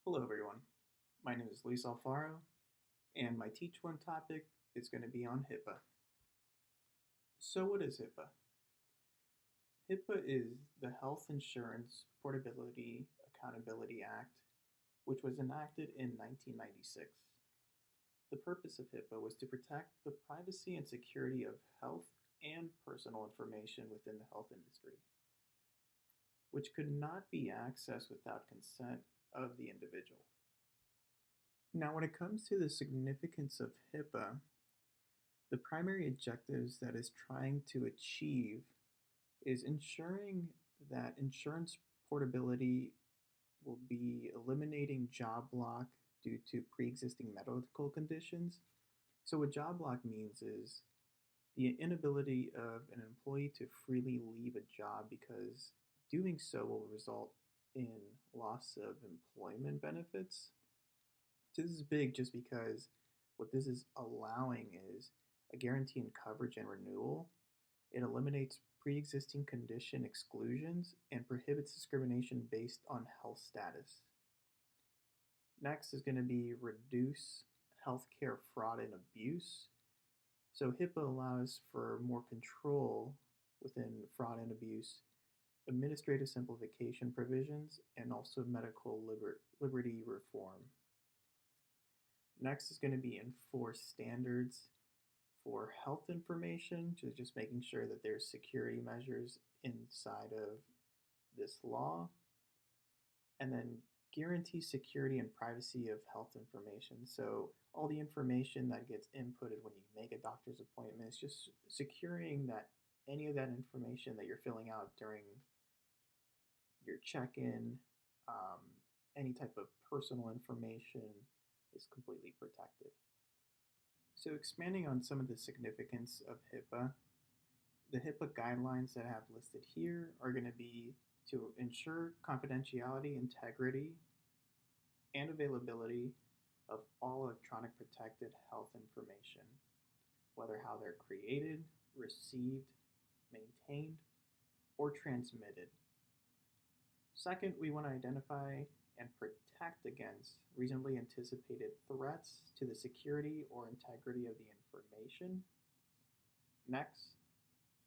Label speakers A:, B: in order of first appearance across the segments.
A: Hello, everyone. My name is Luis Alfaro, and my Teach One topic is going to be on HIPAA. So, what is HIPAA? HIPAA is the Health Insurance Portability Accountability Act, which was enacted in 1996. The purpose of HIPAA was to protect the privacy and security of health and personal information within the health industry, which could not be accessed without consent of the individual. Now, when it comes to the significance of HIPAA, the primary objectives that is trying to achieve is ensuring that insurance portability will be eliminating job lock due to pre-existing medical conditions. So what job lock means is the inability of an employee to freely leave a job because doing so will result in loss of employment benefits. So this is big just because what this is allowing is a guarantee in coverage and renewal. It eliminates pre-existing condition exclusions and prohibits discrimination based on health status. Next is going to be reduce healthcare fraud and abuse. So HIPAA allows for more control within fraud and abuse, administrative simplification provisions, and also medical liberty reform. Next is going to be enforce standards for health information, just making sure that there's security measures inside of this law. And then guarantee security and privacy of health information. So all the information that gets inputted when you make a doctor's appointment is just securing that any of that information that you're filling out during your check-in, any type of personal information is completely protected. So expanding on some of the significance of HIPAA, the HIPAA guidelines that I have listed here are going to be to ensure confidentiality, integrity, and availability of all electronic protected health information, whether how they're created, received, maintained, or transmitted. Second, we want to identify and protect against reasonably anticipated threats to the security or integrity of the information. Next,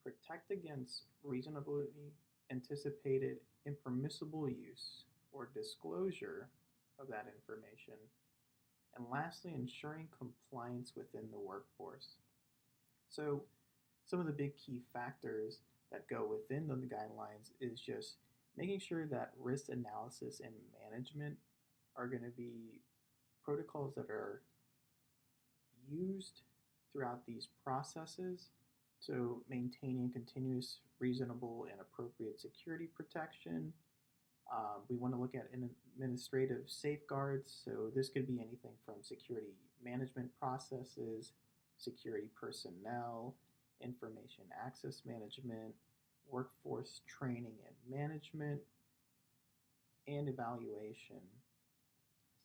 A: protect against reasonably anticipated impermissible use or disclosure of that information. And lastly, ensuring compliance within the workforce. So, some of the big key factors that go within the guidelines is just making sure that risk analysis and management are going to be protocols that are used throughout these processes. So maintaining continuous, reasonable, and appropriate security protection. We want to look at administrative safeguards. So this could be anything from security management processes, security personnel, information access management, workforce training and management, and evaluation.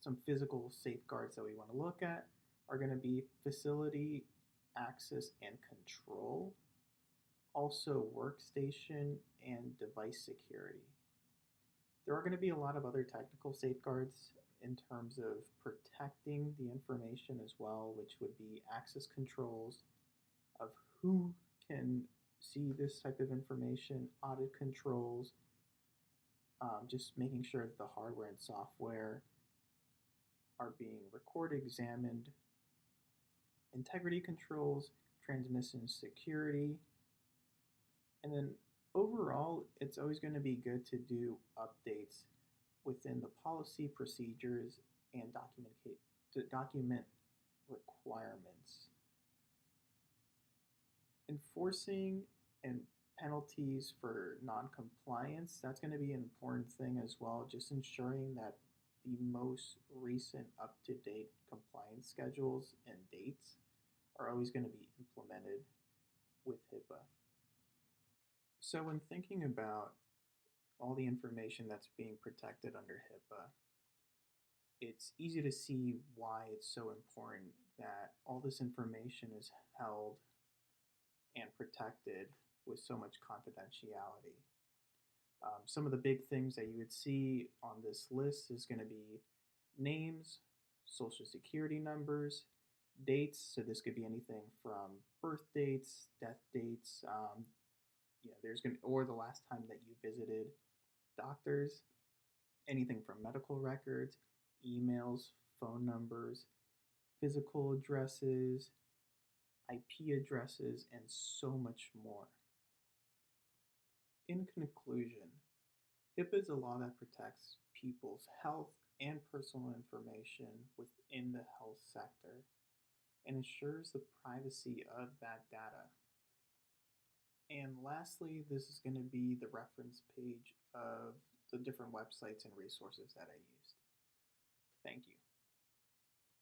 A: Some physical safeguards that we want to look at are going to be facility access and control, also workstation and device security. There are going to be a lot of other technical safeguards in terms of protecting the information as well, which would be access controls of who can see this type of information, audit controls, just making sure that the hardware and software are being recorded, examined, integrity controls, transmission security, and then overall, it's always going to be good to do updates within the policy procedures and document requirements. Enforcing and penalties for non-compliance, that's going to be an important thing as well, just ensuring that the most recent up-to-date compliance schedules and dates are always going to be implemented with HIPAA. So when thinking about all the information that's being protected under HIPAA, it's easy to see why it's so important that all this information is held and protected with so much confidentiality. Some of the big things that you would see on this list is going to be names, social security numbers, dates. So this could be anything from birth dates, death dates, there's gonna or the last time that you visited doctors, anything from medical records, emails, phone numbers, physical addresses, IP addresses, and so much more. In conclusion, HIPAA is a law that protects people's health and personal information within the health sector and ensures the privacy of that data. And lastly, this is going to be the reference page of the different websites and resources that I used. Thank you.